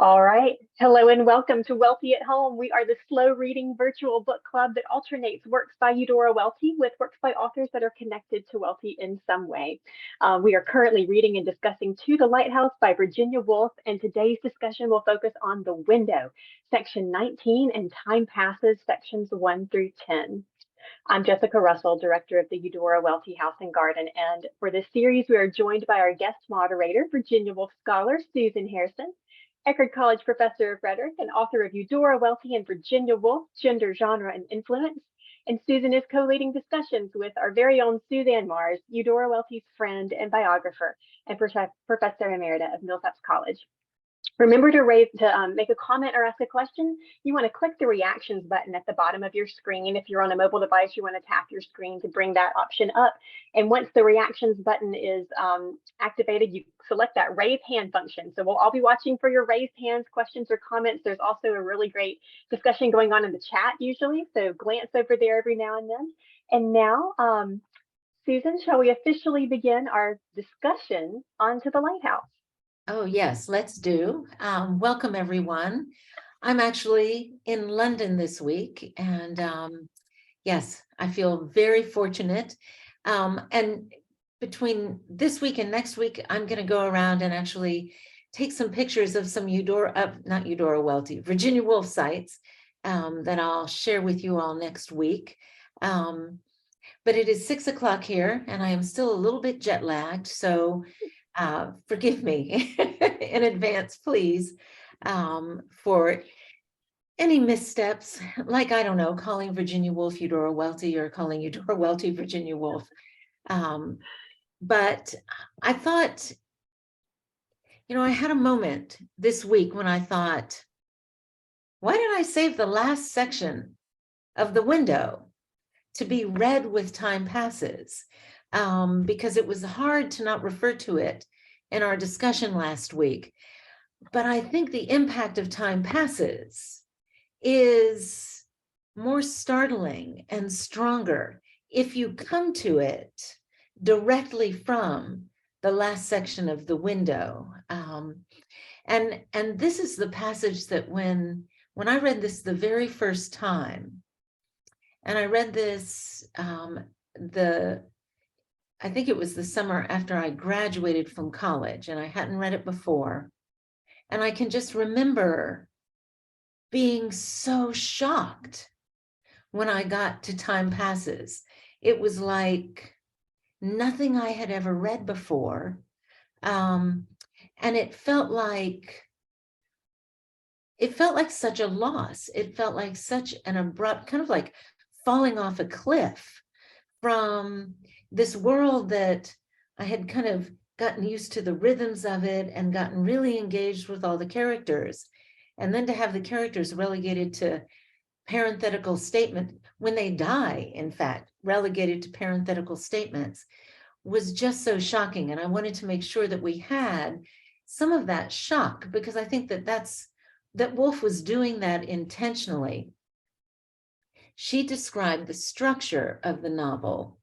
All right. Hello and welcome to Welty at Home. We are the slow reading virtual book club that alternates works by Eudora Welty with works by authors that are connected to Welty in some way. We are currently reading and discussing To the Lighthouse by Virginia Woolf, and today's discussion will focus on The Window, section 19, and Time Passes, sections 1 through 10. I'm Jessica Russell, director of the Eudora Welty House and Garden, and for this series, we are joined by our guest moderator, Virginia Woolf scholar Susan Harrison, Eckerd College professor of rhetoric and author of Eudora Welty and Virginia Woolf, Gender, Genre, and Influence. And Susan is co-leading discussions with our very own Suzanne Mars, Eudora Welty's friend and biographer, and professor emerita of Millsaps College. Remember to make a comment or ask a question. You want to click the reactions button at the bottom of your screen. If you're on a mobile device, you want to tap your screen to bring that option up. And once the reactions button is activated, you select that raise hand function. So we'll all be watching for your raised hands, questions, or comments. There's also a really great discussion going on in the chat usually. So glance over there every now and then. And now, Susan, shall we officially begin our discussion on To the Lighthouse? Oh, yes, let's do. Welcome, everyone. I'm actually in London this week, and yes, I feel very fortunate. And between this week and next week, I'm going to go around and actually take some pictures of some not Eudora Welty, Virginia Woolf sites that I'll share with you all next week. But it is 6 o'clock here, and I am still a little bit jet lagged, so forgive me in advance, please, for any missteps, like, I don't know, calling Virginia Woolf Eudora Welty or calling Eudora Welty Virginia Woolf. But I thought, I had a moment this week when I thought, why did I save the last section of The Window to be read with Time Passes? Because it was hard to not refer to it in our discussion last week. But I think the impact of Time Passes is more startling and stronger if you come to it directly from the last section of The Window. And this is the passage that when I read this the very first time, and I read this I think it was the summer after I graduated from college, and I hadn't read it before. And I can just remember being so shocked when I got to Time Passes. It was like nothing I had ever read before. And it felt like such a loss. It felt like such an abrupt, kind of like falling off a cliff from this world that I had kind of gotten used to the rhythms of it and gotten really engaged with all the characters. And then to have the characters relegated to parenthetical statement when they die, in fact, relegated to parenthetical statements, was just so shocking. And I wanted to make sure that we had some of that shock, because I think that Woolf was doing that intentionally. She described the structure of the novel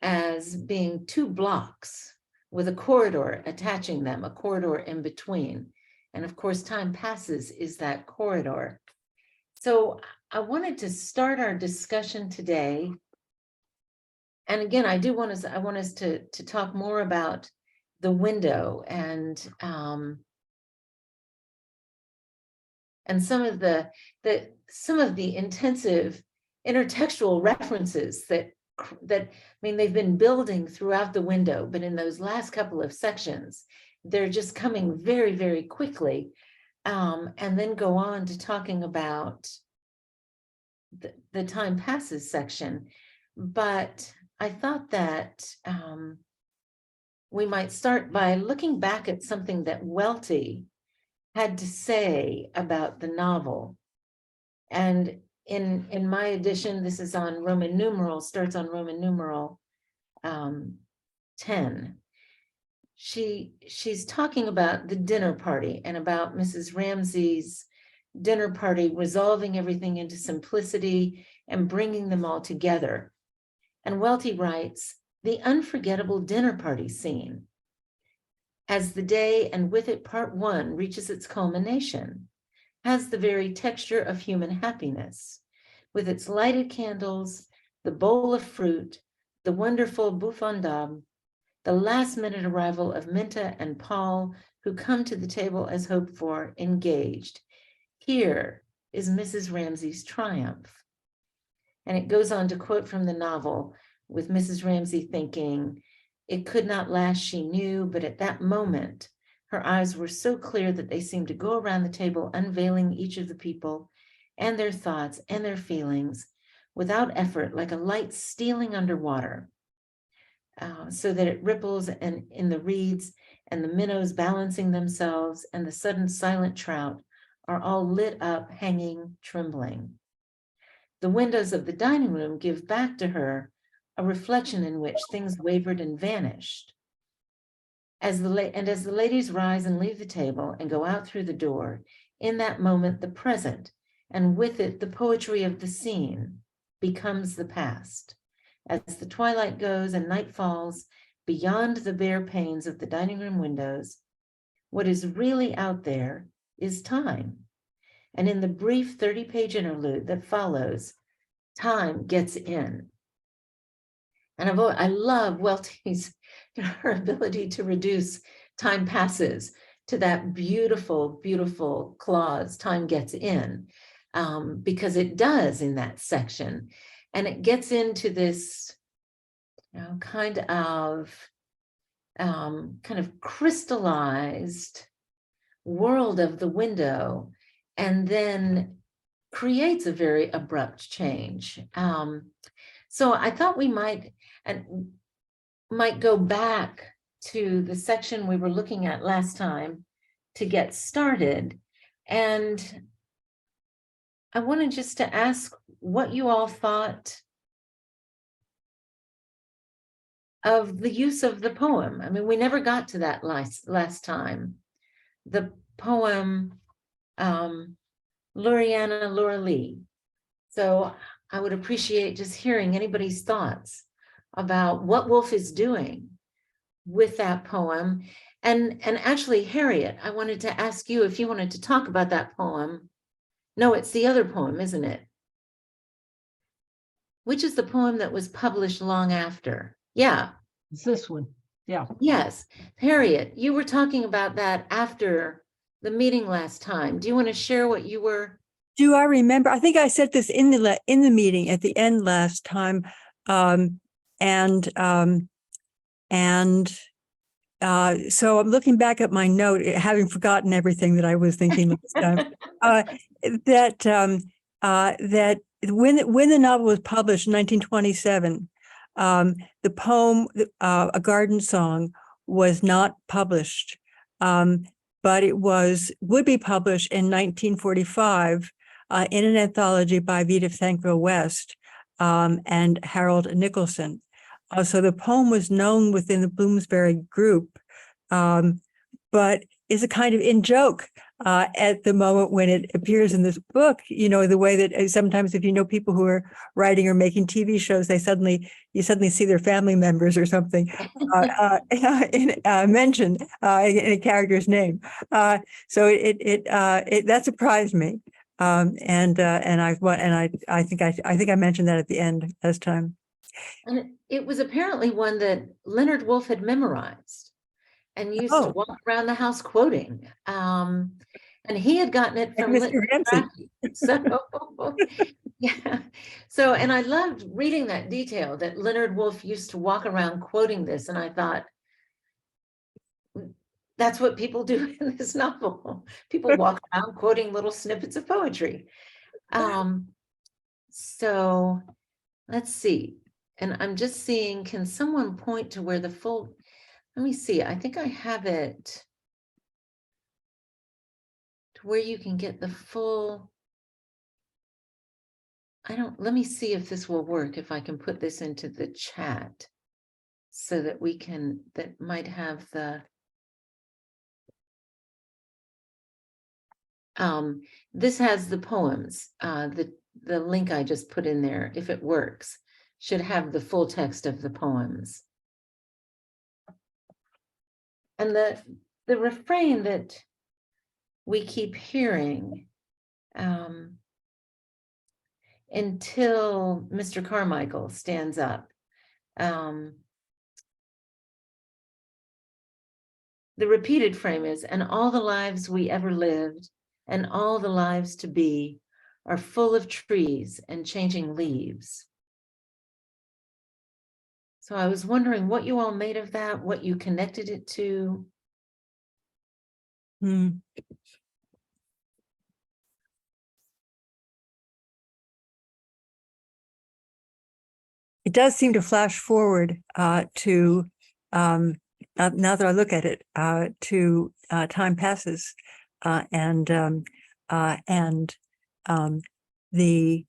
as being two blocks with a corridor attaching them, a corridor in between. And of course, Time Passes is that corridor. So I wanted to start our discussion today. And again, I want us to talk more about The Window and some of the intensive intertextual references that they've been building throughout The Window, but in those last couple of sections, they're just coming very, very quickly, and then go on to talking about the Time Passes section. But I thought that we might start by looking back at something that Welty had to say about the novel. And in my edition, this is on Roman numeral, starts on Roman numeral 10. She's talking about the dinner party and about Mrs. Ramsay's dinner party, resolving everything into simplicity and bringing them all together. And Welty writes, the unforgettable dinner party scene. as the day and with it part one reaches its culmination, has the very texture of human happiness, with its lighted candles, the bowl of fruit, the wonderful bouffon d'âme, the last-minute arrival of Minta and Paul, who come to the table as hoped for, engaged. Here is Mrs. Ramsay's triumph. And it goes on to quote from the novel, with Mrs. Ramsay thinking, it could not last, she knew, but at that moment, her eyes were so clear that they seemed to go around the table, unveiling each of the people and their thoughts and their feelings without effort, like a light stealing underwater, so that it ripples and in the reeds and the minnows balancing themselves and the sudden silent trout are all lit up, hanging, trembling. The windows of the dining room give back to her a reflection in which things wavered and vanished. As the ladies rise and leave the table and go out through the door, in that moment, the present, and with it, the poetry of the scene, becomes the past. As the twilight goes and night falls, beyond the bare panes of the dining room windows, what is really out there is time. And in the brief 30-page interlude that follows, time gets in. And I love Welty's, her ability to reduce time passes to that beautiful, beautiful clause, time gets in, because it does in that section. And it gets into this kind of crystallized world of the window, and then creates a very abrupt change. So I thought we might go back to the section we were looking at last time to get started. And I wanted just to ask what you all thought of the use of the poem. I mean, we never got to that last time. The poem, Luriana Laura Lee. So I would appreciate just hearing anybody's thoughts about what Woolf is doing with that poem. And actually, Harriet, I wanted to ask you if you wanted to talk about that poem. No, it's the other poem, isn't it? Which is the poem that was published long after? Yeah. It's this one. Yeah. Yes. Harriet, you were talking about that after the meeting last time. Do you want to share what you were? Do I remember? I think I said this in the meeting at the end last time, so I'm looking back at my note, having forgotten everything that I was thinking last time. That when the novel was published in 1927, the poem "A Garden Song" was not published, but it would be published in 1945 in an anthology by Vida Thankville West and Harold Nicholson. So the poem was known within the Bloomsbury group, but is a kind of in joke at the moment when it appears in this book. You know, the way that sometimes if you know people who are writing or making TV shows, you suddenly see their family members or something mentioned in a character's name. So that surprised me. I think I mentioned that at the end last time. And it was apparently one that Leonard Woolf had memorized and used to walk around the house quoting. And he had gotten it from Mr. Ramsay. So, yeah. So, and I loved reading that detail that Leonard Woolf used to walk around quoting this. And I thought, that's what people do in this novel. People walk around quoting little snippets of poetry. So let's see. And I'm just seeing, can someone point to where the full, let me see, I think I have it to where you can get the full, let me see if this will work, if I can put this into the chat so that that might have the, this has the poems, the link I just put in there, if it works, should have the full text of the poems. And the refrain that we keep hearing until Mr. Carmichael stands up. The repeated frame is, and all the lives we ever lived and all the lives to be are full of trees and changing leaves. So I was wondering what you all made of that, what you connected it to. It does seem to flash forward to, now that I look at it, to time passes and the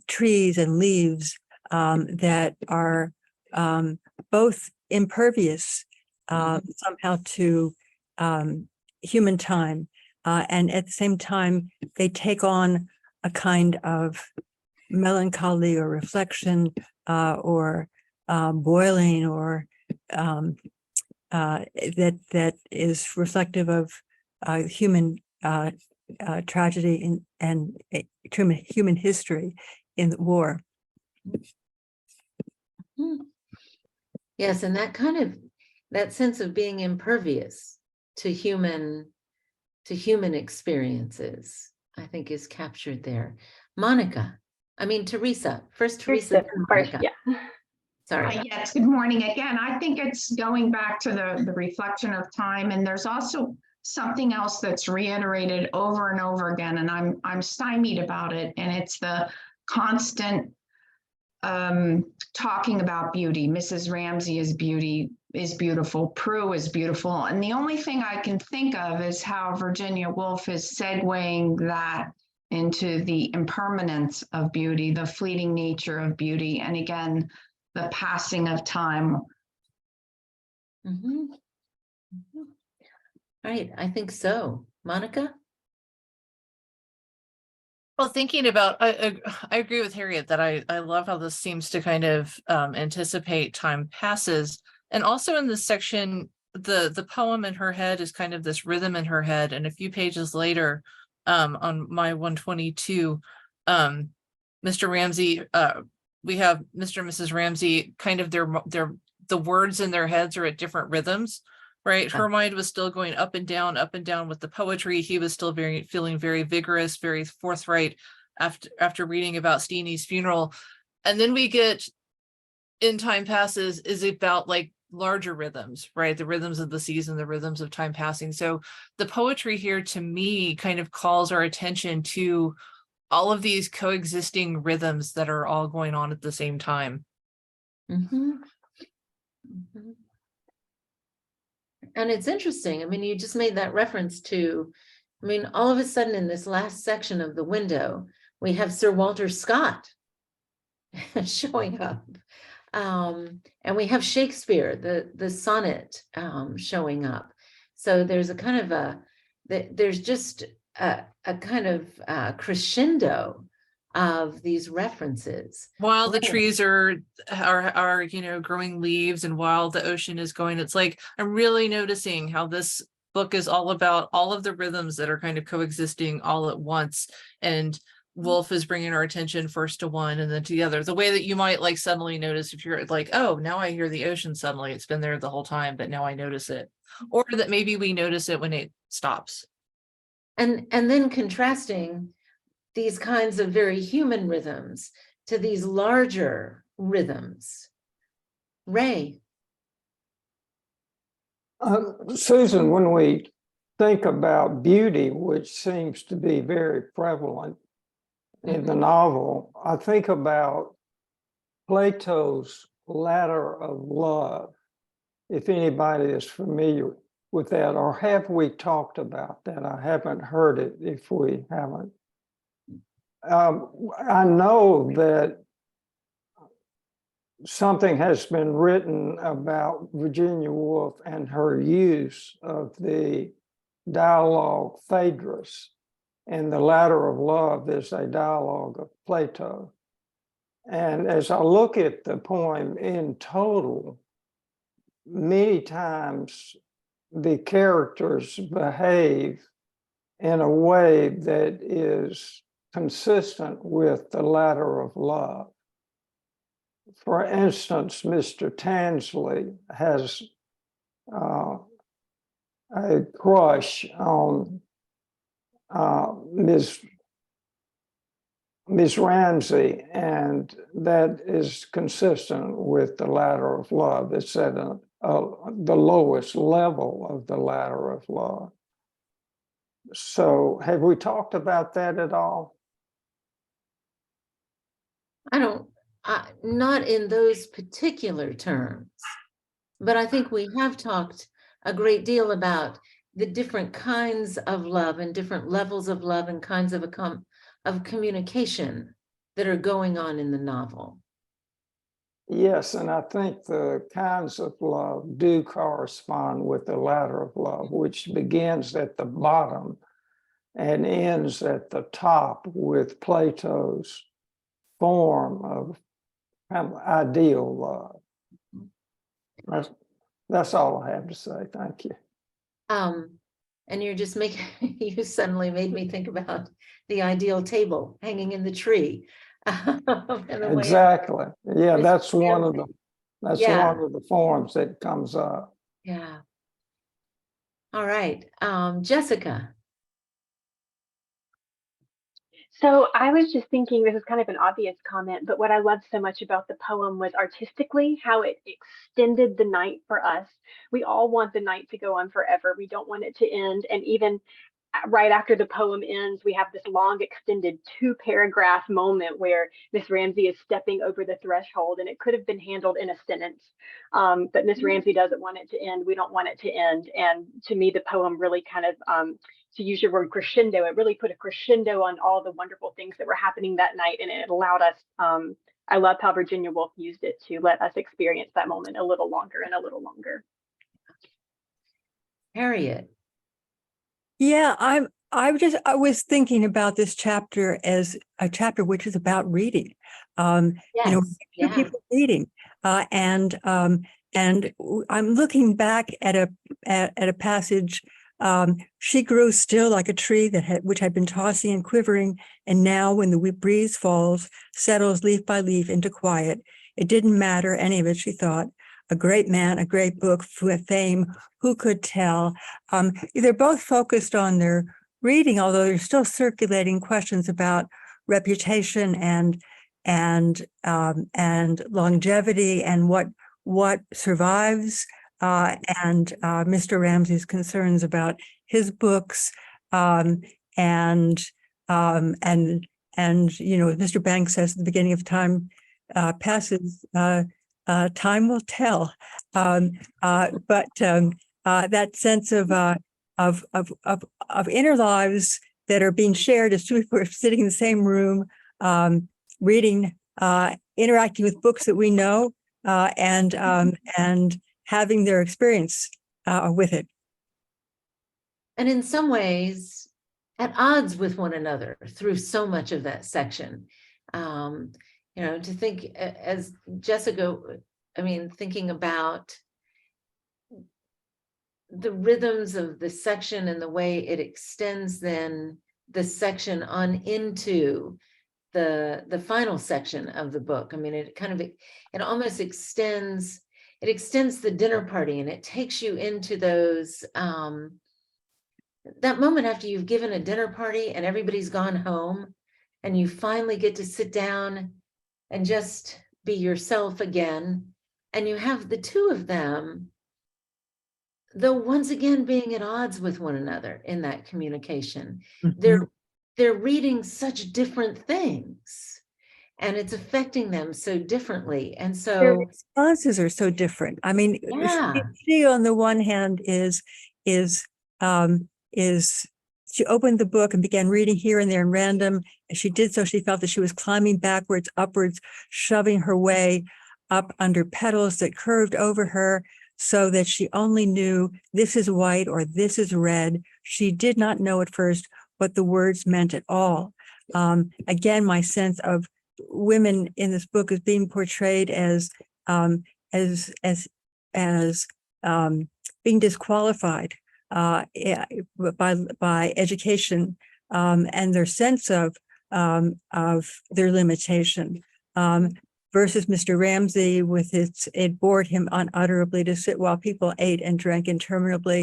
trees and leaves that are both impervious somehow to human time, and at the same time they take on a kind of melancholy or reflection or boiling, or that is reflective of human tragedy and human history in the war. Yes, and that sense of being impervious to human experiences, I think, is captured there. Teresa. First, Teresa, then First, Monica. yeah. Sorry. Yes, good morning again. I think it's going back to the reflection of time, and there's also something else that's reiterated over and over again, and I'm stymied about it, and it's the constant talking about beauty. Mrs. Ramsey is beautiful. Prue is beautiful, and the only thing I can think of is how Virginia Woolf is segueing that into the impermanence of beauty, the fleeting nature of beauty, and again, the passing of time. Right, I think so. Monica? Well, thinking about, I agree with Harriet that I love how this seems to kind of anticipate time passes. And also in this section, the poem in her head is kind of this rhythm in her head. And a few pages later, on my 122, Mr. Ramsey, we have Mr. and Mrs. Ramsey, kind of the words in their heads are at different rhythms, right? Her mind was still going up and down with the poetry. He was still feeling very vigorous, very forthright after reading about Steenie's funeral. And then we get, in Time Passes, is about like larger rhythms, right? The rhythms of the season, the rhythms of time passing. So the poetry here, to me, kind of calls our attention to all of these coexisting rhythms that are all going on at the same time. And it's interesting. I mean, you just made that reference to, all of a sudden in this last section of the window, we have Sir Walter Scott showing up. And we have Shakespeare, the sonnet showing up. So there's a kind of there's just a kind of crescendo of these references. While the trees are growing leaves, and while the ocean is going, it's like I'm really noticing how this book is all about all of the rhythms that are kind of coexisting all at once. And Woolf is bringing our attention first to one and then to the other, the way that you might like suddenly notice if you're like, oh, now I hear the ocean suddenly. It's been there the whole time, but now I notice it. Or that maybe we notice it when it stops. And then contrasting these kinds of very human rhythms to these larger rhythms. Ray. Susan, when we think about beauty, which seems to be very prevalent in the novel, I think about Plato's Ladder of Love, if anybody is familiar with that, or have we talked about that? I haven't heard it if we haven't. I know that something has been written about Virginia Woolf and her use of the dialogue Phaedrus, and the Ladder of Love is a dialogue of Plato. And as I look at the poem in total, many times the characters behave in a way that is consistent with the ladder of love. For instance, Mr. Tansley has a crush on Miss Ramsey, and that is consistent with the ladder of love. It's at the lowest level of the ladder of love. So have we talked about that at all? Not in those particular terms, but I think we have talked a great deal about the different kinds of love and different levels of love and kinds of communication that are going on in the novel. Yes, and I think the kinds of love do correspond with the ladder of love, which begins at the bottom and ends at the top with Plato's form of kind of ideal love. That's all I have to say. Thank you. And you're just making, you suddenly made me think about the ideal table hanging in the tree. Exactly. Yeah, that's one of the Yeah. one of the forms that comes up. Yeah. All right. Jessica. So I was just thinking, this is kind of an obvious comment, but what I loved so much about the poem was artistically how it extended the night for us. We all want the night to go on forever. We don't want it to end. And even right after the poem ends, we have this long extended 2-paragraph moment where Miss Ramsey is stepping over the threshold, and it could have been handled in a sentence. But Miss Ramsey doesn't want it to end. We don't want it to end. And to me, the poem really kind of, to use your word crescendo, it really put a crescendo on all the wonderful things that were happening that night. And it allowed us, I love how Virginia Woolf used it to let us experience that moment a little longer and a little longer. Harriet. Yeah, I was thinking about this chapter as a chapter which is about reading. Yes, two people reading, and I'm looking back at a passage. She grew still like a tree which had been tossing and quivering, and now, when the breeze falls, settles leaf by leaf into quiet. It didn't matter any of it, she thought. A great man, a great book, fame, who could tell? They're both focused on their reading, although they're still circulating questions about reputation and longevity and what survives, and Mr. Ramsey's concerns about his books, and Mr. Banks says at the beginning of Time Passes, time will tell, but that sense of inner lives that are being shared as two people are sitting in the same room, reading, interacting with books that we know, and having their experience with it. And in some ways, at odds with one another through so much of that section. To think, as Jessica, thinking about the rhythms of the section and the way it extends then the section on into the final section of the book. It almost extends the dinner party, and it takes you into those that moment after you've given a dinner party and everybody's gone home, and you finally get to sit down and just be yourself again. And you have the two of them, though once again being at odds with one another in that communication. Mm-hmm. They're reading such different things, and it's affecting them so differently. And so their responses are so different. She on the one hand is she opened the book and began reading here and there in random. As she did so, she felt that she was climbing backwards, upwards, shoving her way up under petals that curved over her, so that she only knew this is white or this is red. She did not know at first what the words meant at all. Again, my sense of women in this book is being portrayed as being disqualified by education and their sense of their limitation. Versus Mr. Ramsey with it bored him unutterably to sit while people ate and drank interminably.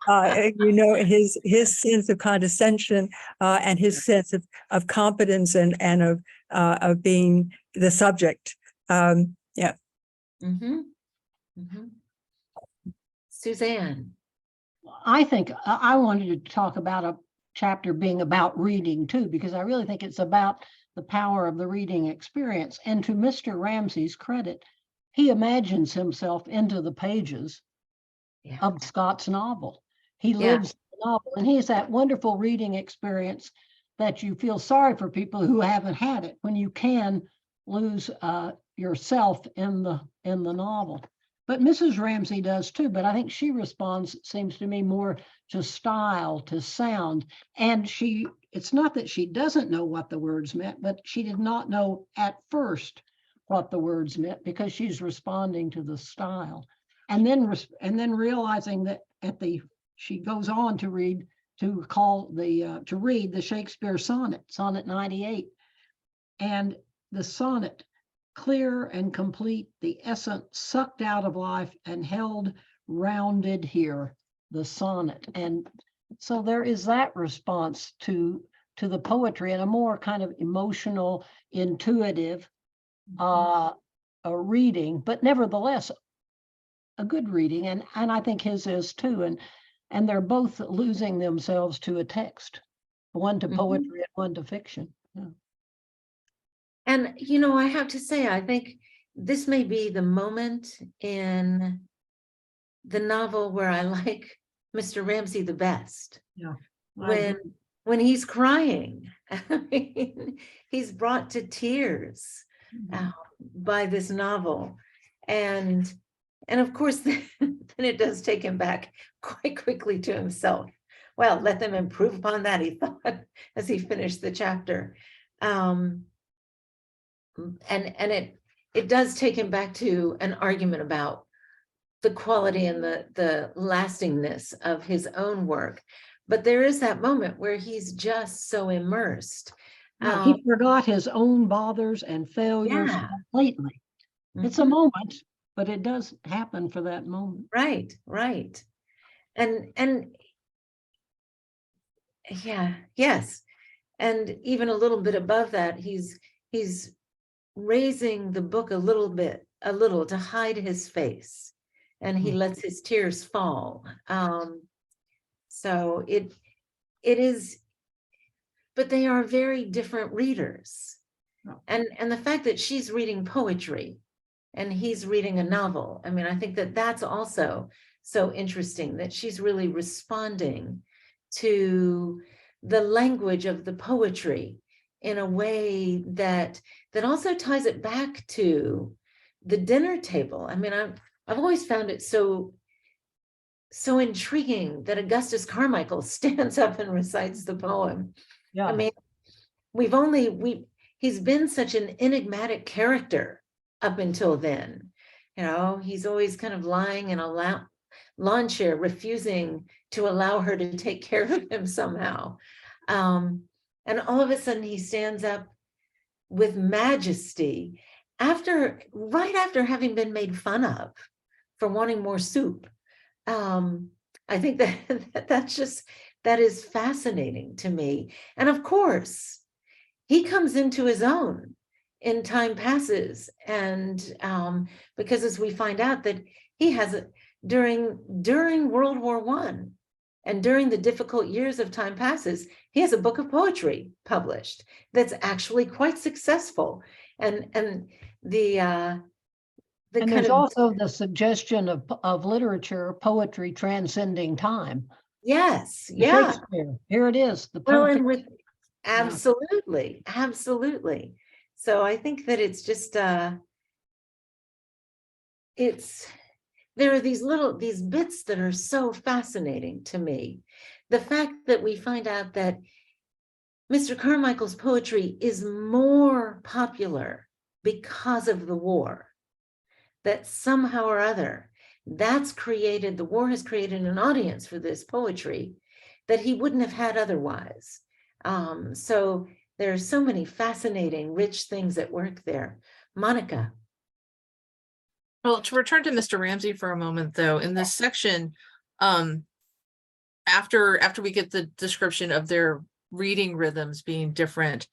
His sense of condescension and his sense of competence and of being the subject. Yeah. Mm-hmm. Mm-hmm. Suzanne. I think I wanted to talk about a chapter being about reading too, because I really think it's about the power of the reading experience. And to Mr. Ramsey's credit, he imagines himself into the pages of Scott's novel. He lives the novel, and he has that wonderful reading experience that you feel sorry for people who haven't had it, when you can lose yourself in the novel. But Mrs. Ramsey does too, but I think she responds, it seems to me, more to style, to sound. And it's not that she doesn't know what the words meant, but she did not know at first what the words meant, because she's responding to the style. And then realizing that she goes on to read the Shakespeare sonnet 98. And the sonnet, clear and complete, the essence sucked out of life and held rounded here, the sonnet. And so there is that response to the poetry, and a more kind of emotional, intuitive a reading, but nevertheless a good reading. And I think his is too. And they're both losing themselves to a text, one to poetry and one to fiction. Yeah. And, I have to say, I think this may be the moment in the novel where I like Mr. Ramsey the best. Yeah. When he's crying, I mean, he's brought to tears by this novel. And of course, then it does take him back quite quickly to himself. Well, let them improve upon that, he thought, as he finished the chapter. And it does take him back to an argument about the quality and the lastingness of his own work. But there is that moment where he's just so immersed. He forgot his own bothers and failures completely. It's a moment, but it does happen for that moment. Right. And yes. And even a little bit above that, he's raising the book a little to hide his face, and he lets his tears fall. So it is, but they are very different readers. And the fact that she's reading poetry and he's reading a novel, I mean, I think that that's also so interesting, that she's really responding to the language of the poetry in a way that also ties it back to the dinner table. I mean, I've always found it so intriguing that Augustus Carmichael stands up and recites the poem. Yeah. I mean, he's been such an enigmatic character up until then. He's always kind of lying in a lawn chair, refusing to allow her to take care of him somehow. And all of a sudden he stands up with majesty right after having been made fun of for wanting more soup. I think that is fascinating to me. And of course, he comes into his own in Time Passes. And because as we find out that he has during World War I and during the difficult years of Time Passes, he has a book of poetry published that's actually quite successful. And there's also the suggestion of literature, poetry transcending time. Yes, yeah. Shakespeare. Here it is. Absolutely. So I think that it's just there are these bits that are so fascinating to me. The fact that we find out that Mr. Carmichael's poetry is more popular because of the war, that somehow or other the war has created an audience for this poetry that he wouldn't have had otherwise. So there are so many fascinating, rich things at work there. Monica. Well, to return to Mr. Ramsey for a moment, though, in this section, after we get the description of their reading rhythms being different,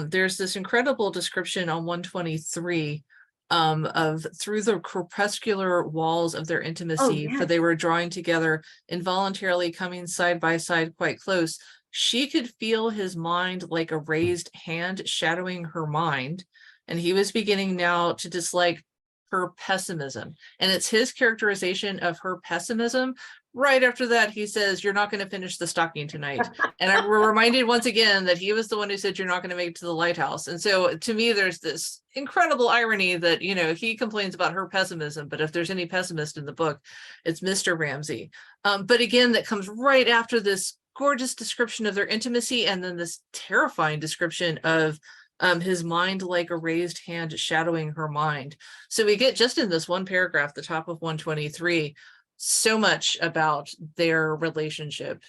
there's this incredible description on 123 of through the crepuscular walls of their intimacy, for yes. they were drawing together, involuntarily coming side by side quite close. She could feel his mind like a raised hand shadowing her mind, and he was beginning now to dislike her pessimism. And it's his characterization of her pessimism. Right after that, he says, "You're not going to finish the stocking tonight." And I'm reminded once again that he was the one who said, "You're not going to make it to the lighthouse." And so to me, there's this incredible irony that, you know, he complains about her pessimism, but if there's any pessimist in the book, it's Mr. Ramsey. But again, that comes right after this gorgeous description of their intimacy, and then this terrifying description of his mind like a raised hand shadowing her mind. So we get, just in this one paragraph, the top of 123, so much about their relationship.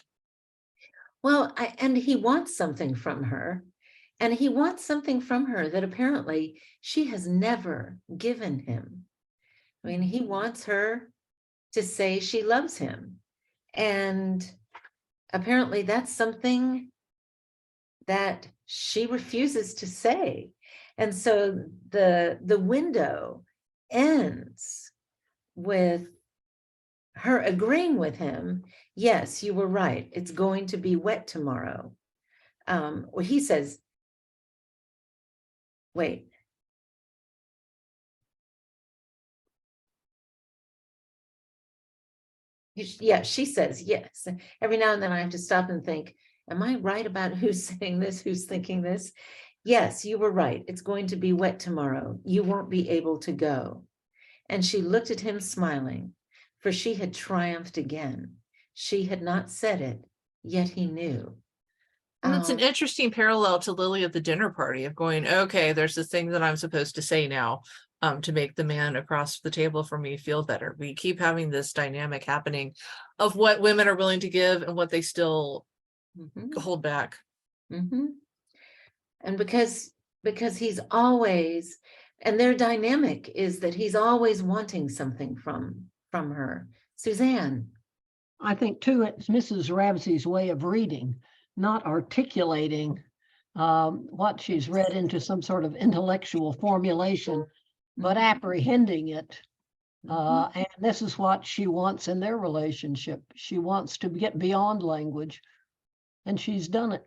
Well, and he wants something from her, and he wants something from her that apparently she has never given him. I mean, he wants her to say she loves him, and apparently that's something that she refuses to say. And so the window ends with her agreeing with him. Yes, you were right. It's going to be wet tomorrow. Well, he says, wait. Yeah, she says yes. Every now and then I have to stop and think, am I right about who's saying this, who's thinking this? Yes, you were right. It's going to be wet tomorrow. You won't be able to go. And she looked at him smiling, for she had triumphed again. She had not said it, yet he knew. And it's an interesting parallel to Lily at the dinner party, of going, okay, there's this thing that I'm supposed to say now to make the man across the table from me feel better. We keep having this dynamic happening of what women are willing to give and what they still hold back. And because he's always, and their dynamic is that he's always wanting something from her. Suzanne. I think too, it's Mrs. Ramsey's way of reading, not articulating what she's read into some sort of intellectual formulation, but apprehending it. And this is what she wants in their relationship. She wants to get beyond language, and she's done it.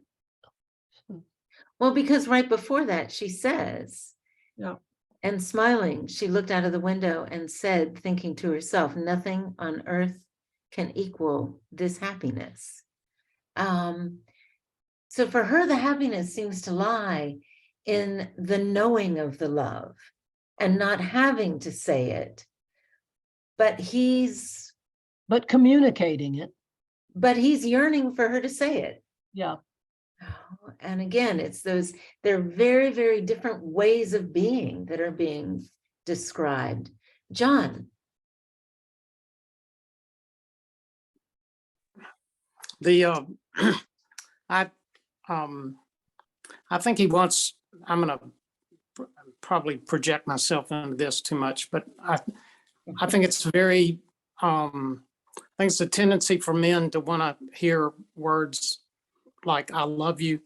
Well, because right before that, she says, yeah. And smiling, she looked out of the window and said, thinking to herself, nothing on earth can equal this happiness. So for her, the happiness seems to lie in the knowing of the love and not having to say it, but communicating it. But he's yearning for her to say it. Yeah. And again, it's they're very, very different ways of being that are being described. John. I think he wants, I'm going to probably project myself into this too much, but I think it's very, I think it's a tendency for men to want to hear words like "I love you,"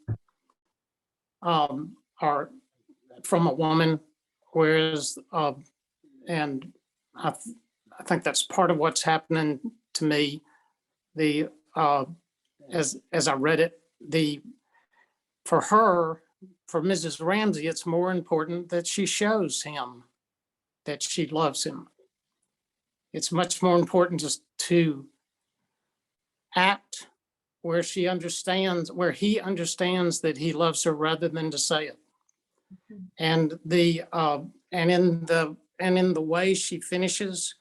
or from a woman, whereas, and I think that's part of what's happening to me. As I read it, for her, for Mrs. Ramsey, it's more important that she shows him that she loves him. It's much more important just to act where he understands that he loves her rather than to say it. And in the way she finishes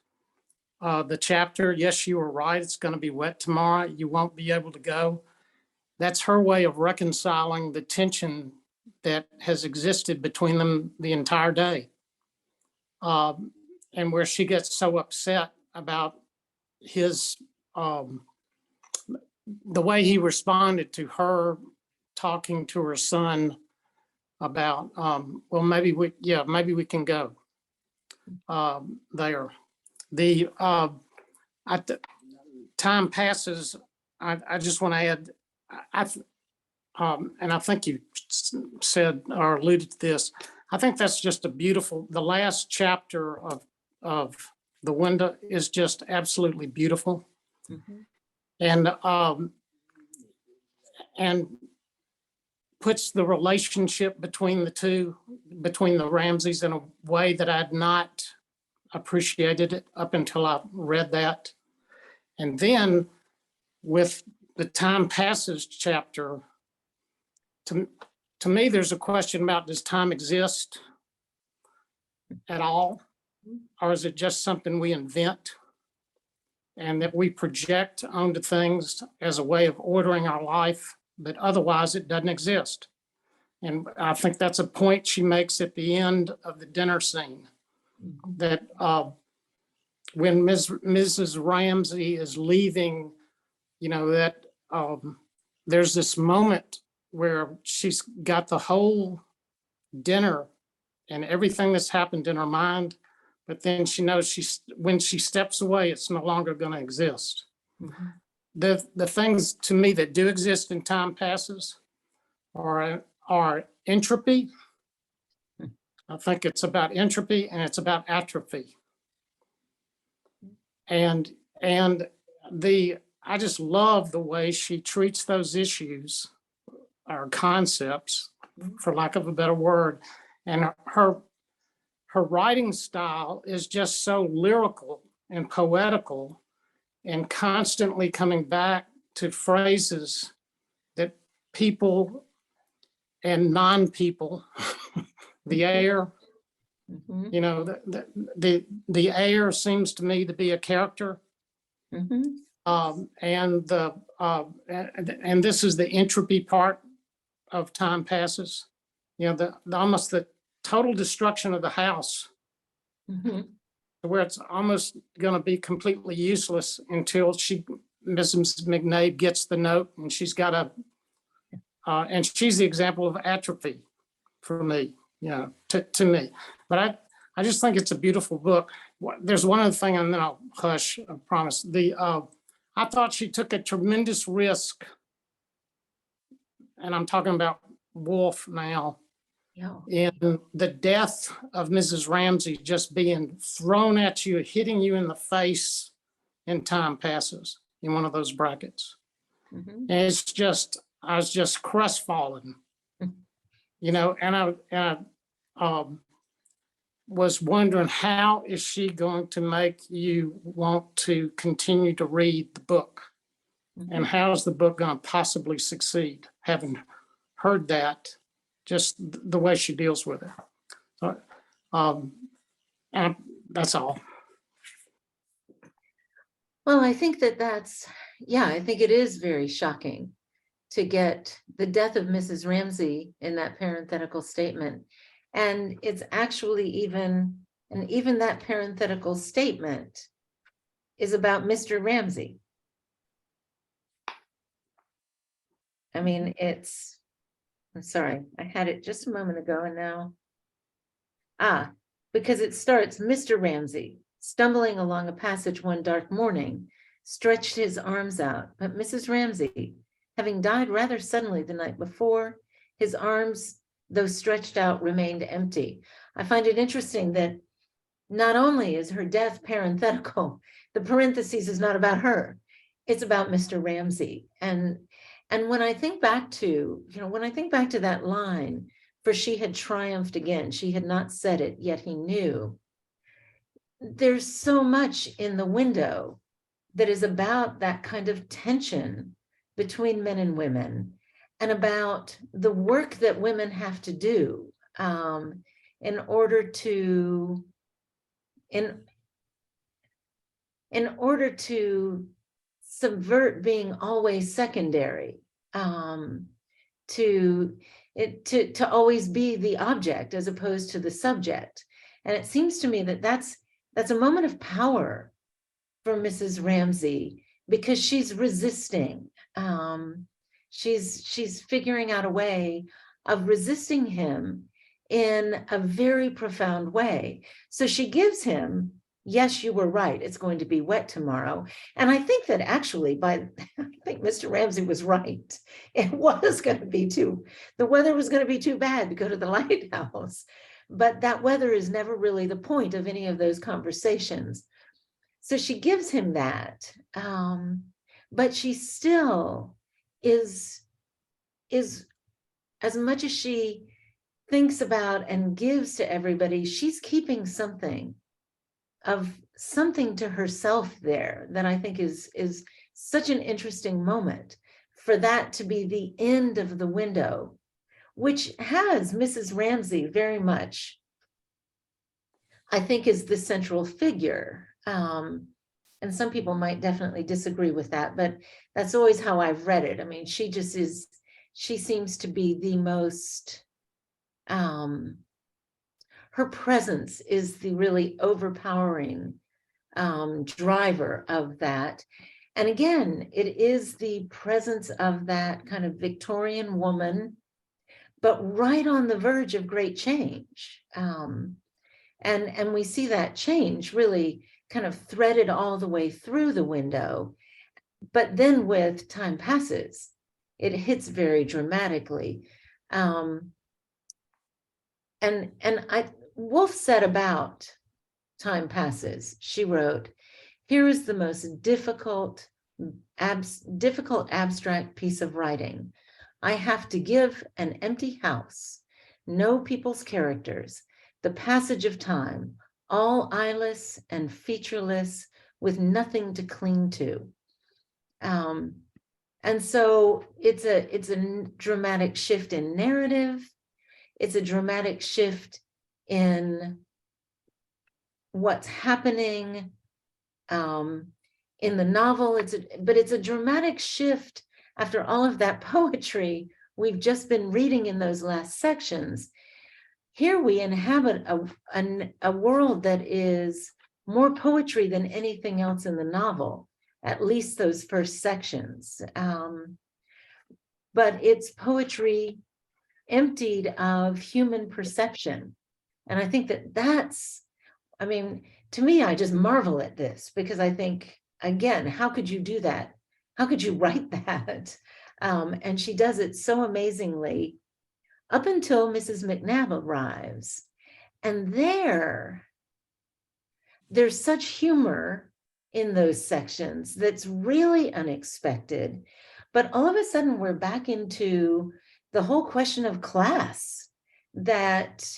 the chapter, yes, you were right, it's going to be wet tomorrow, you won't be able to go. That's her way of reconciling the tension that has existed between them the entire day. And where she gets so upset about his, the way he responded to her talking to her son about, well, maybe we can go there. The time passes. I just want to add, and I think you said or alluded to this. I think that's just a beautiful. The last chapter of The Window is just absolutely beautiful, and puts the relationship between the two, between the Ramseys, in a way that I'd not appreciated it up until I read that. And then with the time passes chapter, to me, there's a question about, does time exist at all? Or is it just something we invent and that we project onto things as a way of ordering our life, but otherwise it doesn't exist? And I think that's a point she makes at the end of the dinner scene, that when Mrs. Ramsey is leaving, you know, that there's this moment where she's got the whole dinner and everything that's happened in her mind, but then she knows when she steps away, it's no longer going to exist. The things to me that do exist in time passes are entropy. I think it's about entropy and it's about atrophy. And I just love the way she treats those issues or concepts, for lack of a better word. And her writing style is just so lyrical and poetical, and constantly coming back to phrases that people and non-people, the air, you know, the air seems to me to be a character. And this is the entropy part of time passes. You know, the almost the total destruction of the house, where it's almost going to be completely useless until Mrs. McNabe gets the note, and she's got and she's the example of atrophy for me, you know, to me. But I just think it's a beautiful book. There's one other thing, and then I'll hush, I promise. I thought she took a tremendous risk, and I'm talking about Woolf now, in the death of Mrs. Ramsey just being thrown at you, hitting you in the face in time passes in one of those brackets. And it's just, I was just crestfallen, you know, and I was wondering, how is she going to make you want to continue to read the book? And how is the book going to possibly succeed, having heard that, just the way she deals with it? So, and that's all. Well, I think I think it is very shocking to get the death of Mrs. Ramsey in that parenthetical statement. And it's actually even that parenthetical statement is about Mr. Ramsey. I mean, I'm sorry, I had it just a moment ago and now. Because it starts, Mr. Ramsey, stumbling along a passage one dark morning, stretched his arms out, but Mrs. Ramsey, having died rather suddenly the night before, his arms, though stretched out, remained empty. I find it interesting that not only is her death parenthetical, the parentheses is not about her, it's about Mr. Ramsey. And when I think back to, that line, for she had triumphed again, she had not said it, yet he knew. There's so much in The Window that is about that kind of tension between men and women, and about the work that women have to do in order to subvert being always secondary, to always be the object as opposed to the subject. And it seems to me that that's a moment of power for Mrs. Ramsey because she's resisting. She's figuring out a way of resisting him in a very profound way. So she gives him, yes, you were right, it's going to be wet tomorrow. And I think that actually I think Mr. Ramsey was right. It was going to be the weather was going to be too bad to go to the lighthouse. But that weather is never really the point of any of those conversations. So she gives him that. But she still is as much as she thinks about and gives to everybody, she's keeping something to herself there that I think is such an interesting moment for that to be the end of the window, which has Mrs. Ramsey very much, I think, is the central figure. And some people might definitely disagree with that, but that's always how I've read it. I mean, she seems to be the most, her presence is the really overpowering driver of that. And again, it is the presence of that kind of Victorian woman, but right on the verge of great change. And we see that change really kind of threaded all the way through the window. But then with Time Passes, it hits very dramatically. Woolf said about Time Passes, she wrote, "Here is the most difficult abstract piece of writing. I have to give an empty house, no people's characters, the passage of time, all eyeless and featureless, with nothing to cling to." And so it's a dramatic shift in narrative. It's a dramatic shift in what's happening in the novel. But it's a dramatic shift after all of that poetry we've just been reading in those last sections. Here we inhabit a world that is more poetry than anything else in the novel, at least those first sections. But it's poetry emptied of human perception. And I think I mean, to me, I just marvel at this because I think, again, how could you do that? How could you write that? And she does it so amazingly up until Mrs. McNabb arrives. And there's such humor in those sections that's really unexpected. But all of a sudden, we're back into the whole question of class, that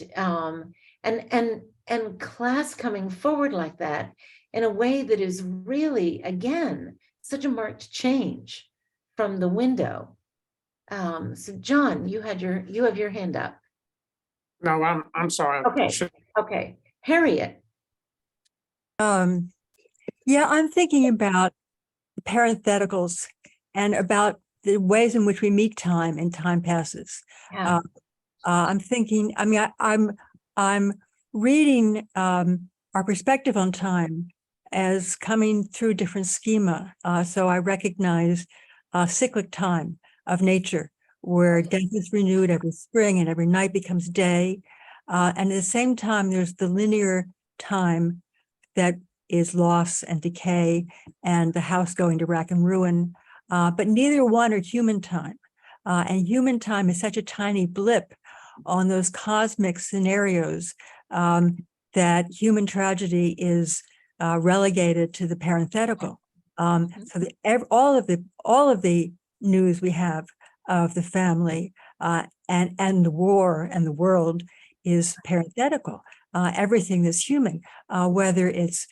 and class coming forward like that in a way that is really, again, such a marked change from the window. So John, you have your hand up. No, I'm sorry. Okay. Harriet. Yeah, I'm thinking about parentheticals and about the ways in which we meet time and time passes. Yeah. I'm thinking, I mean, I'm reading our perspective on time as coming through different schema. So I recognize cyclic time of nature, where death is renewed every spring and every night becomes day. And at the same time, there's the linear time that is loss and decay and the house going to rack and ruin. But neither one are human time. And human time is such a tiny blip on those cosmic scenarios that human tragedy is relegated to the parenthetical. So all of the news we have of the family and the war and the world is parenthetical. Everything that's human, whether it's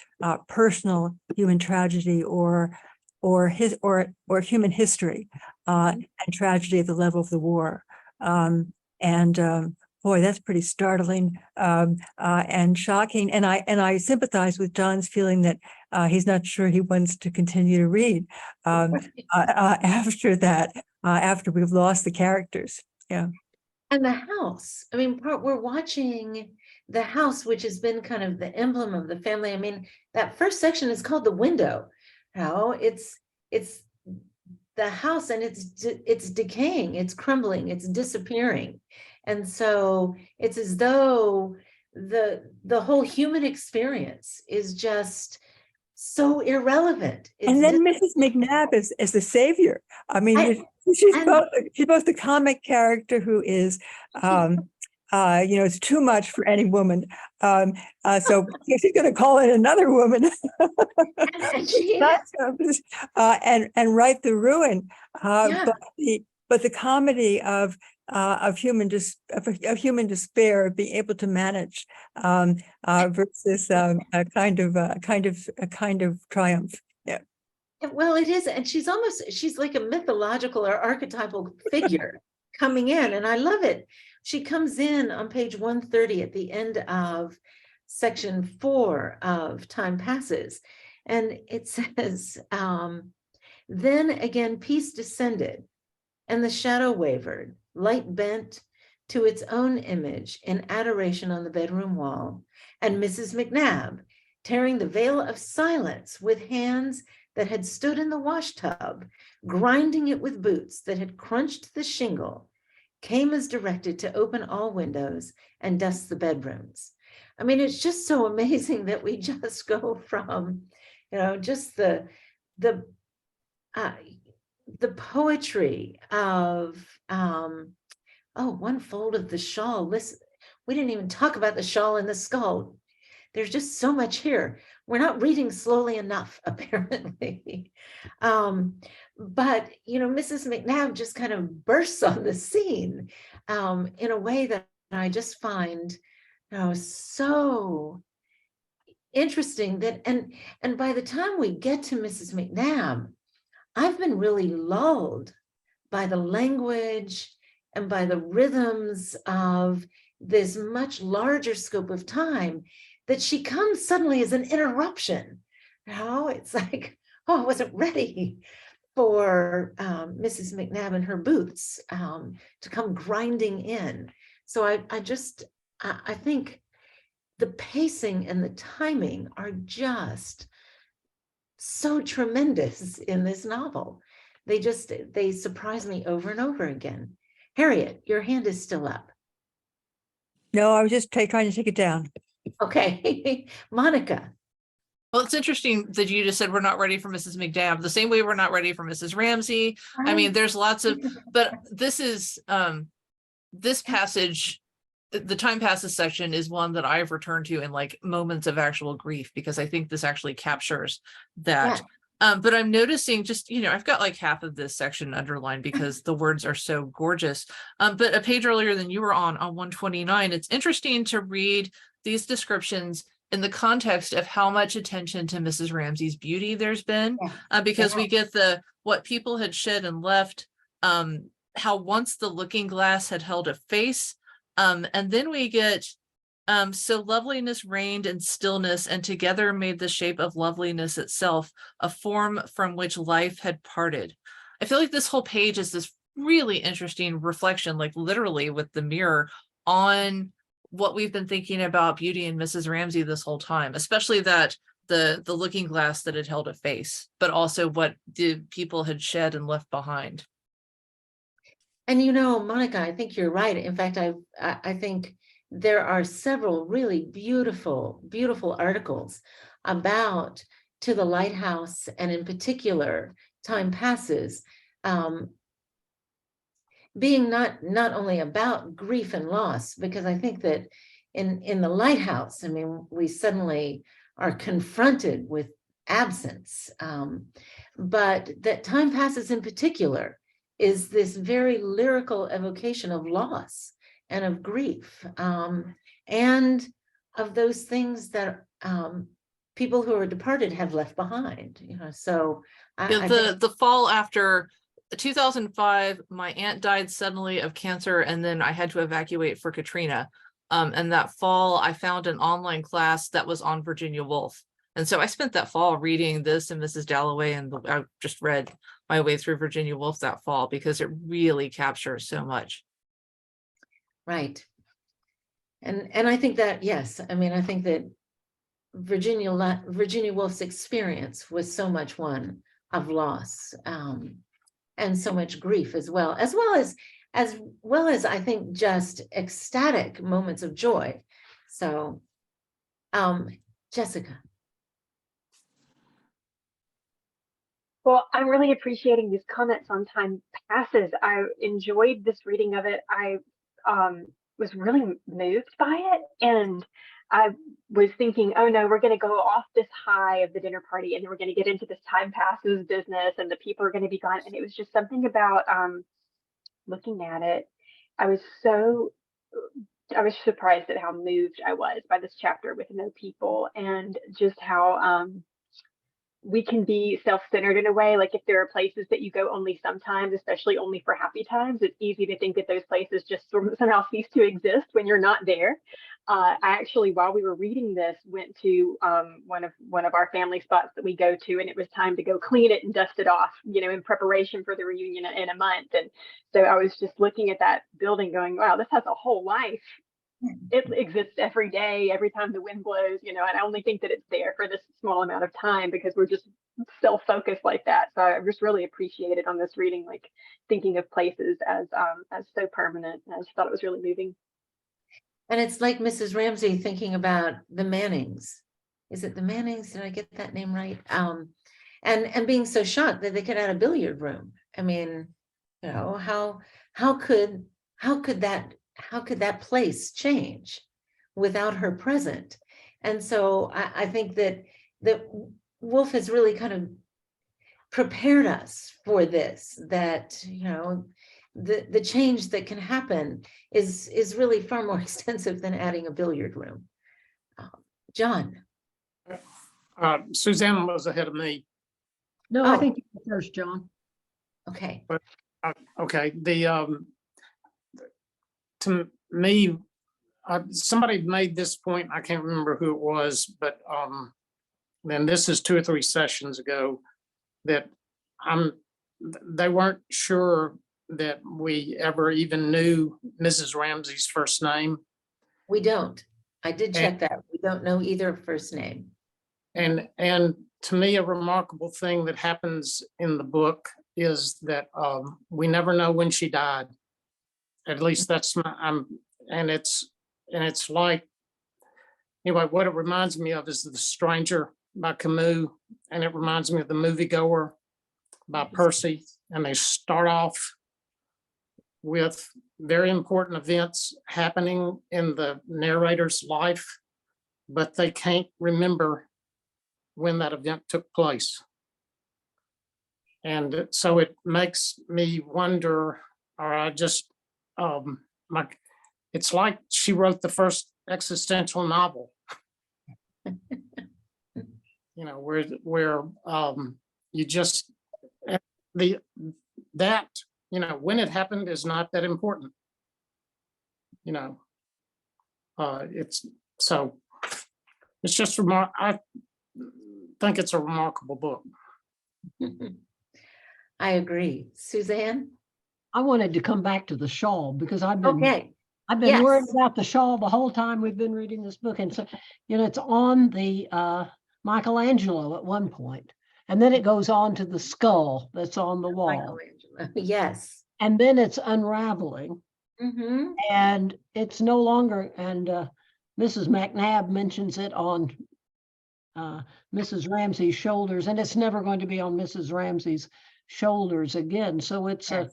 personal human tragedy or human history and tragedy at the level of the war. Boy, that's pretty startling and shocking. And I sympathize with John's feeling that he's not sure he wants to continue to read after that, after we've lost the characters. Yeah. And the house. I mean, we're watching the house, which has been kind of the emblem of the family. I mean, that first section is called The Window. How it's the house, and it's decaying, it's crumbling, it's disappearing. And so it's as though the whole human experience is just so irrelevant. And then Mrs. McNabb is the savior. I mean, she's both the comic character who is, it's too much for any woman. So she's going to call in another woman and she is. And right the ruin. Yeah. But the comedy of human despair, being able to manage versus a kind of triumph. Yeah. Well, it is, and she's like a mythological or archetypal figure coming in, and I love it. She comes in on page 130 at the end of section 4 of Time Passes, and it says, then again peace descended, and the shadow wavered, light bent to its own image in adoration on the bedroom wall, and Mrs. McNabb, tearing the veil of silence with hands that had stood in the washtub, grinding it with boots that had crunched the shingle, came as directed to open all windows and dust the bedrooms. I mean, it's just so amazing that we just go from, just the poetry of, one fold of the shawl. Listen, we didn't even talk about the shawl and the skull. There's just so much here. We're not reading slowly enough, apparently. But, Mrs. McNabb just kind of bursts on the scene in a way that I just find so interesting that, and by the time we get to Mrs. McNabb, I've been really lulled by the language and by the rhythms of this much larger scope of time, that she comes suddenly as an interruption. It's like, I wasn't ready for Mrs. McNabb and her boots to come grinding in. So I think the pacing and the timing are just so tremendous in this novel. They surprise me over and over again. Harriet, your hand is still up. No, I was just trying to take it down. Okay. Monica. Well, it's interesting that you just said we're not ready for Mrs. McNabb, the same way we're not ready for Mrs. Ramsey. I mean, there's lots of, but this is, this passage, the Time Passes section is one that I've returned to in like moments of actual grief, because I think this actually captures that. Yeah. But I'm noticing just, I've got like half of this section underlined because the words are so gorgeous. But a page earlier than you were on 129, it's interesting to read these descriptions in the context of how much attention to Mrs. Ramsey's beauty there's been, because we get what people had shed and left, how once the looking glass had held a face, and then we get, so loveliness reigned in stillness, and together made the shape of loveliness itself, a form from which life had parted. I feel like this whole page is this really interesting reflection, like literally with the mirror, on what we've been thinking about beauty in Mrs. Ramsey this whole time, especially that the looking glass that had held a face, but also what the people had shed and left behind. And Monica, I think you're right. In fact, I think there are several really beautiful, beautiful articles about To the Lighthouse, and in particular, Time Passes, being not only about grief and loss, because I think that in the Lighthouse, I mean, we suddenly are confronted with absence, but that Time Passes in particular is this very lyrical evocation of loss and of grief, and of those things that people who are departed have left behind. So the fall after 2005, my aunt died suddenly of cancer, and then I had to evacuate for Katrina. And that fall, I found an online class that was on Virginia Woolf. And so I spent that fall reading this and Mrs. Dalloway, and I just read my way through Virginia Woolf that fall because it really captures so much. Right. And I think that, yes, I mean, I think that Virginia Woolf's experience was so much one of loss, and so much grief as well as I think just ecstatic moments of joy. So, Jessica. Well, I'm really appreciating these comments on time passes. I enjoyed this reading of it. I was really moved by it. And I was thinking, oh no, we're going to go off this high of the dinner party and then we're going to get into this time passes business and the people are going to be gone. And it was just something about looking at it. I was surprised at how moved I was by this chapter with no people, and just how we can be self-centered in a way. Like if there are places that you go only sometimes, especially only for happy times, it's easy to think that those places just somehow cease to exist when you're not there. I actually, while we were reading this, went to one of our family spots that we go to, and it was time to go clean it and dust it off, in preparation for the reunion in a month. And so I was just looking at that building going, wow, this has a whole life. It exists every day, every time the wind blows, and I only think that it's there for this small amount of time because we're just self-focused like that. So I just really appreciated on this reading, like thinking of places as so permanent. I just thought it was really moving. And it's like Mrs. Ramsey thinking about the Mannings. Is it the Mannings? Did I get that name right? And being so shocked that they could add a billiard room. I mean, how could that place change without her present? And so I think that Woolf has really kind of prepared us for this, that, the change that can happen is really far more extensive than adding a billiard room. John. Suzanne was ahead of me. No, I think you're first, John. Okay. But okay, to me, somebody made this point. I can't remember who it was, but then this is 2 or 3 sessions ago that they weren't sure that we ever even knew Mrs. Ramsey's first name. We don't. I did check that. We don't know either first name. And to me, a remarkable thing that happens in the book is that we never know when she died. At least that's and it's like, anyway, what it reminds me of is The Stranger by Camus, and it reminds me of The Moviegoer by Percy. And they start off with very important events happening in the narrator's life, but they can't remember when that event took place. And so it makes me wonder, or I just, it's like she wrote the first existential novel, where you just, when it happened is not that important. It's just I think it's a remarkable book. I agree. Suzanne? I wanted to come back to the shawl because I've been Yes. worried about the shawl the whole time we've been reading this book. And so, it's on the Michelangelo at one point, and then it goes on to the skull that's on the wall. Yes. And then it's unraveling. Mm-hmm. And it's no longer, and Mrs. McNabb mentions it on Mrs. Ramsey's shoulders, and it's never going to be on Mrs. Ramsey's shoulders again. So it's a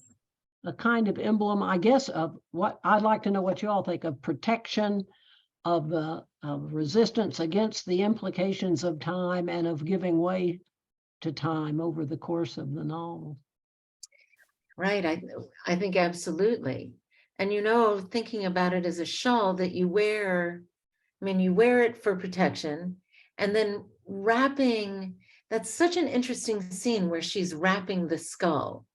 kind of emblem, I guess, of what I'd like to know what you all think of protection, of resistance against the implications of time, and of giving way to time over the course of the novel. Right. I think absolutely. And, thinking about it as a shawl that you wear, you wear it for protection, and then wrapping, that's such an interesting scene where she's wrapping the skull,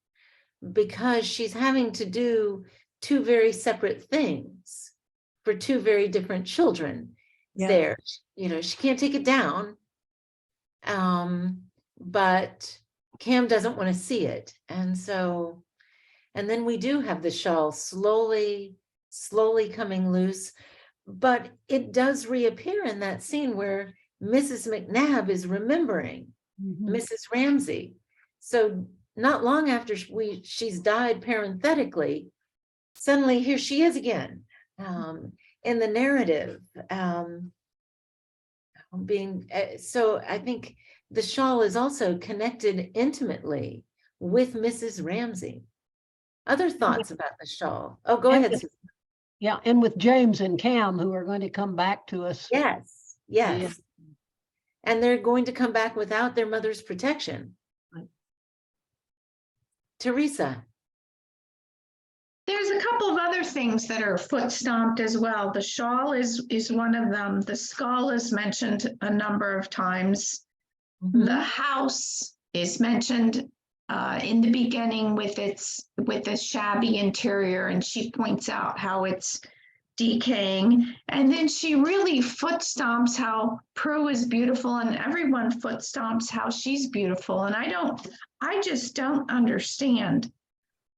because she's having to do 2 very separate things for 2 very different children. Yeah. There, she can't take it down, but Cam doesn't want to see it. And then we do have the shawl slowly coming loose, but it does reappear in that scene where Mrs. McNabb is remembering Mrs. Ramsey. So not long after she's died parenthetically, suddenly here she is again in the narrative. So I think the shawl is also connected intimately with Mrs. Ramsey. Other thoughts about the shawl? Oh, go ahead, Susan. Yeah, and with James and Cam, who are going to come back to us. Yes, yes. Yeah. And they're going to come back without their mother's protection. Right. Teresa. There's a couple of other things that are foot stomped as well. The shawl is one of them. The skull is mentioned a number of times. The house is mentioned in the beginning with its shabby interior, and she points out how it's decaying. And then she really foot stomps how Prue is beautiful, and everyone foot stomps how she's beautiful. And I just don't understand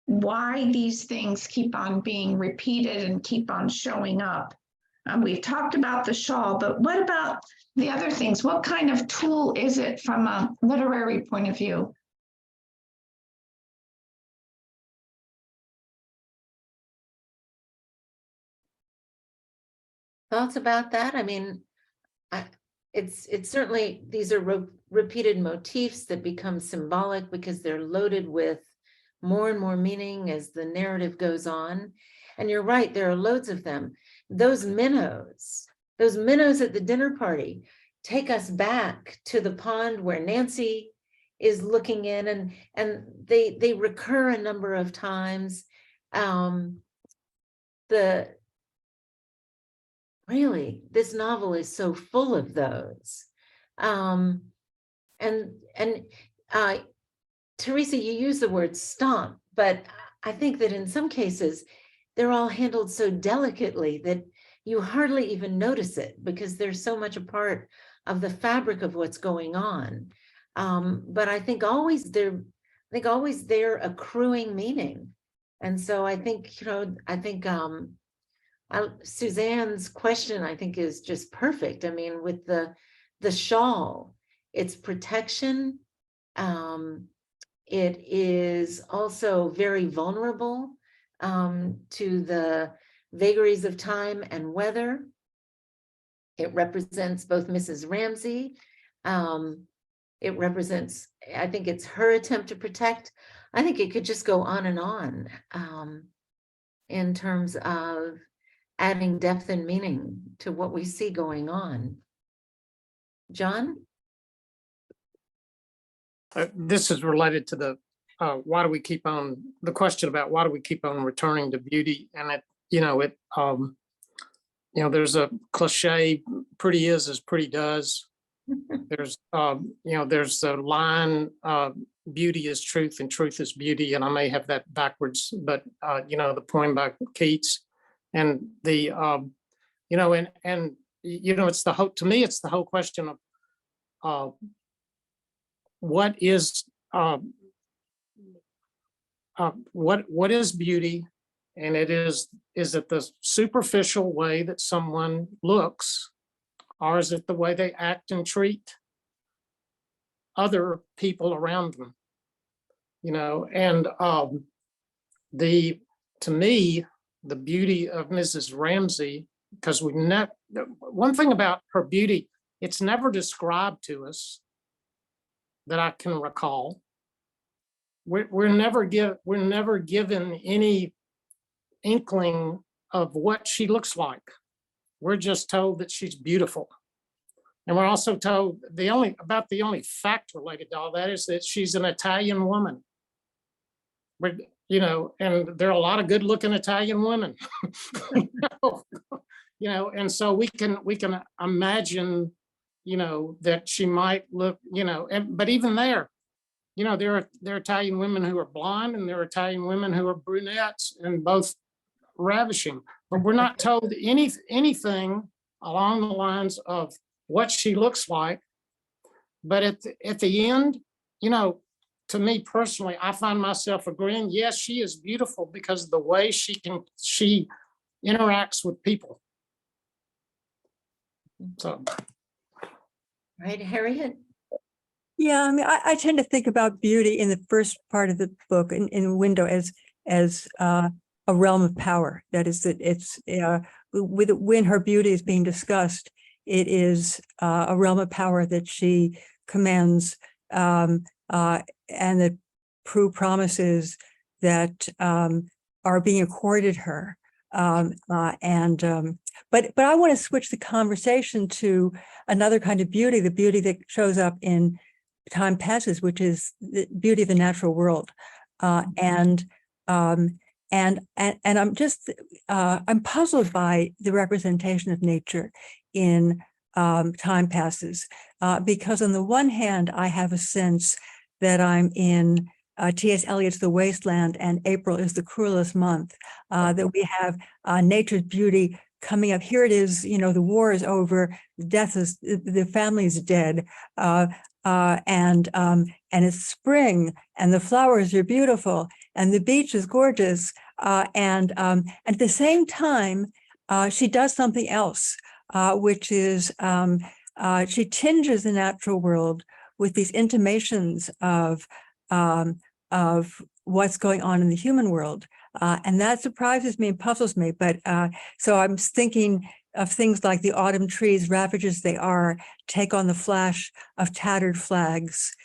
why these things keep on being repeated and keep on showing up. We've talked about the shawl, but what about the other things? What kind of tool is it from a literary point of view? Thoughts about that? I mean, it's certainly, these are repeated motifs that become symbolic because they're loaded with more and more meaning as the narrative goes on. And you're right, there are loads of them. Those minnows at the dinner party take us back to the pond where Nancy is looking in, and they recur a number of times. Really, this novel is so full of those. Teresa, you use the word stomp, but I think that in some cases, they're all handled so delicately that you hardly even notice it because they're so much a part of the fabric of what's going on. But I think always they're accruing meaning. And so I think, Suzanne's question, I think, is just perfect. I mean, with the shawl, it's protection. It is also very vulnerable to the vagaries of time and weather. It represents both Mrs. Ramsey. It represents, I think it's her attempt to protect. I think it could just go on and on in terms of adding depth and meaning to what we see going on. John? This is related to the the question about why do we keep on returning to beauty? And there's a cliche, pretty is as pretty does. There's the line, beauty is truth and truth is beauty. And I may have that backwards, but the poem by Keats. And it's to me, it's the whole question of what is beauty? And is it the superficial way that someone looks, or is it the way they act and treat other people around them? To me, the beauty of Mrs. Ramsey, because one thing about her beauty, it's never described to us that I can recall. We're never given any inkling of what she looks like. We're just told that she's beautiful. And we're also told the only fact related to all that is that she's an Italian woman. And there are a lot of good looking Italian women, and so we can imagine, that she might look, but even there, there are Italian women who are blonde and there are Italian women who are brunettes, and both ravishing, but we're not told anything along the lines of what she looks like. But at the end, to me personally, I find myself agreeing, yes, she is beautiful because of the way she interacts with people. So, Right, Harriet? Yeah, I mean, I tend to think about beauty in the first part of the book in Window as a realm of power. That is, that it's when her beauty is being discussed, it is a realm of power that she commands, and that Prue promises that are being accorded her. But I want to switch the conversation to another kind of beauty, the beauty that shows up in Time Passes, which is the beauty of the natural world. And I'm just I'm puzzled by the representation of nature in Time Passes, because on the one hand, I have a sense that I'm in T.S. Eliot's The Wasteland, and April is the cruelest month, that we have nature's beauty coming up. Here it is, the war is over, the family's dead, and it's spring, and the flowers are beautiful, and the beach is gorgeous, and at the same time, she does something else, which is she tinges the natural world with these intimations of what's going on in the human world. And that surprises me and puzzles me. But so I'm thinking of things like the autumn trees, ravages they are, take on the flash of tattered flags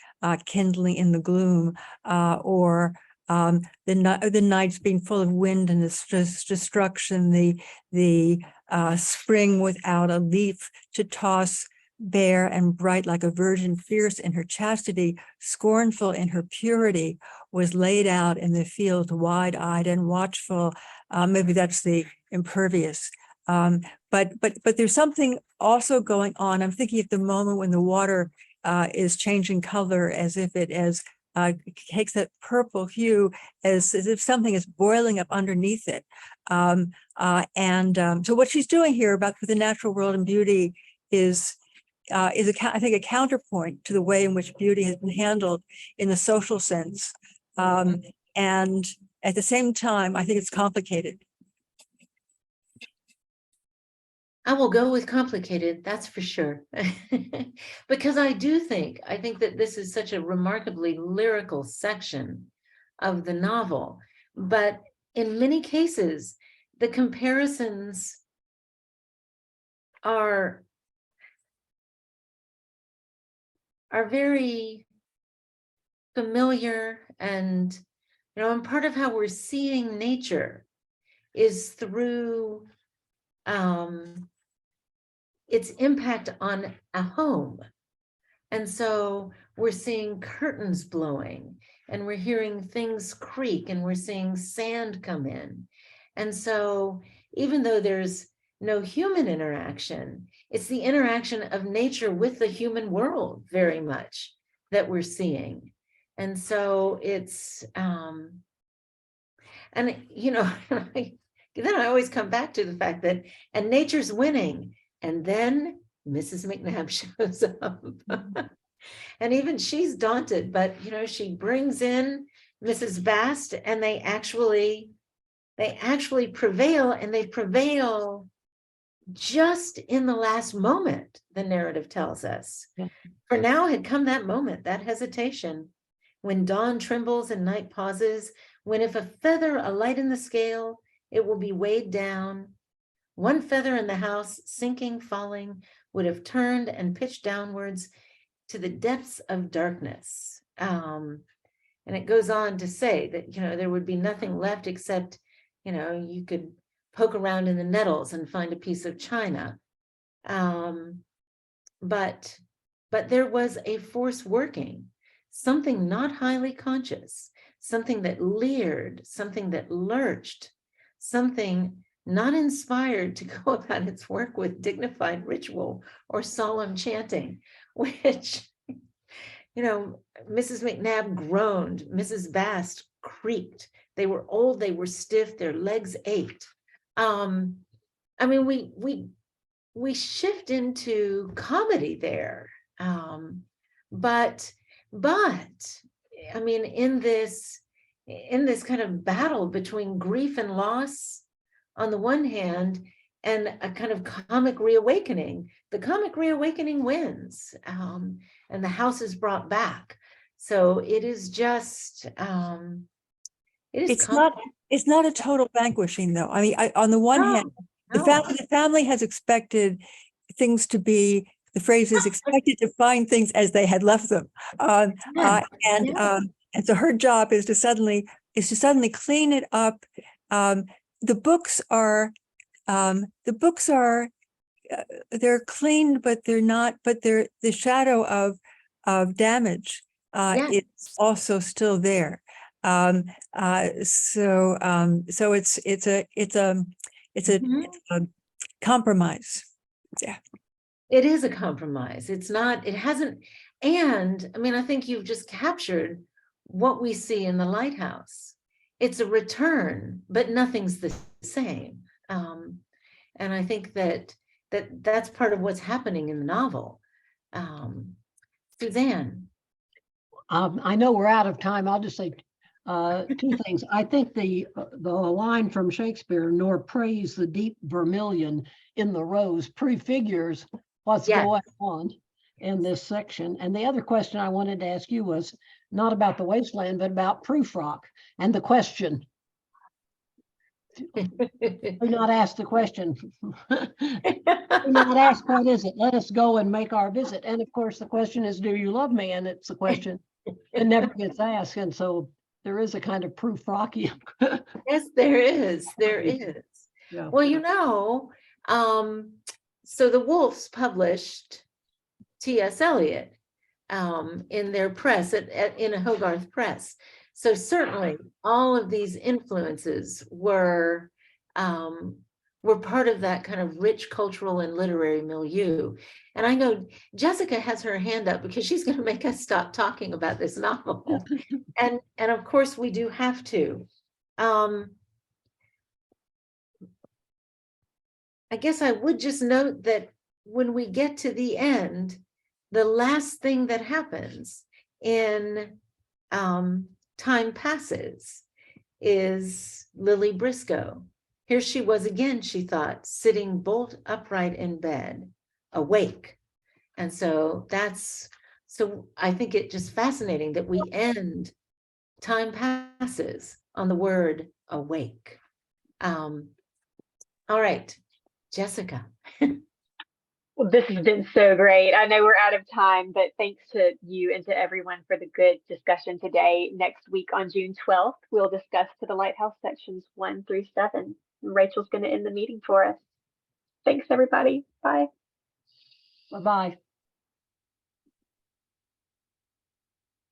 kindling in the gloom, or the nights being full of wind and destruction, the spring without a leaf to toss, bare and bright like a virgin, fierce in her chastity, scornful in her purity, was laid out in the field, wide-eyed and watchful. Maybe that's the impervious. But there's something also going on. I'm thinking of the moment when the water is changing color, as if it takes that purple hue, as if something is boiling up underneath it. So what she's doing here about the natural world and beauty is I think a counterpoint to the way in which beauty has been handled in the social sense. And at the same time, I think it's complicated. I will go with complicated, that's for sure. Because I think that this is such a remarkably lyrical section of the novel. But in many cases, the comparisons are very familiar, and and part of how we're seeing nature is through its impact on a home. And so we're seeing curtains blowing, and we're hearing things creak, and we're seeing sand come in. And so even though there's no human interaction, it's the interaction of nature with the human world very much that we're seeing. And so it's, and then I always come back to the fact that, and nature's winning. And then Mrs. McNabb shows up. And even she's daunted, but she brings in Mrs. Bast, and they actually prevail, and they prevail just in the last moment, the narrative tells us. Yeah. For now had come that moment, that hesitation, when dawn trembles and night pauses, when if a feather alight in the scale, it will be weighed down. One feather in the house, sinking, falling, would have turned and pitched downwards to the depths of darkness. And it goes on to say that, there would be nothing left except, you could poke around in the nettles and find a piece of china. But there was a force working, something not highly conscious, something that leered, something that lurched, something not inspired to go about its work with dignified ritual or solemn chanting, which, Mrs. McNabb groaned, Mrs. Bast creaked. They were old, they were stiff, their legs ached. We shift into comedy there. But in this kind of battle between grief and loss, on the one hand, and a kind of comic reawakening. The comic reawakening wins, and the house is brought back. So it is just, it is It's not a total vanquishing, though. I mean, on the one hand, the family has expected things to be, the phrase is expected to find things as they had left them. And so her job is to suddenly clean it up. The books are they're clean, but they're not, but they're the shadow of damage is also still there. So it's a compromise. Yeah. It is a compromise. It's not, it hasn't, and I mean, I think you've just captured what we see in the Lighthouse. It's a return, but nothing's the same. And I think that's part of what's happening in the novel. Suzanne. I know we're out of time. I'll just say two things. I think the line from Shakespeare, nor praise the deep vermilion in the rose, prefigures what's going on in this section. And the other question I wanted to ask you was not about the wasteland, but about Prufrock and the question. Do not ask the question. Do not ask, what is it? Let us go and make our visit. And of course, the question is, do you love me? And it's a question that never gets asked. And so there is a kind of Prufrockian. Yes, there is. There is. Yeah. Well, you know, so the Woolfs published T.S. Eliot in their press, in a Hogarth press. So certainly all of these influences were part of that kind of rich cultural and literary milieu. And I know Jessica has her hand up because she's going to make us stop talking about this novel. and of course we do have to. I guess I would just note that when we get to the end, the last thing that happens in Time Passes is Lily Briscoe. Here she was again, she thought, sitting bolt upright in bed, awake. And so I think it just fascinating that we end Time Passes on the word awake. All right, Jessica. Well, this has been so great. I know we're out of time, but thanks to you and to everyone for the good discussion today. Next week on June 12th, we'll discuss To the Lighthouse sections 1 through 7. Rachel's going to end the meeting for us. Thanks, everybody. Bye. Bye-bye.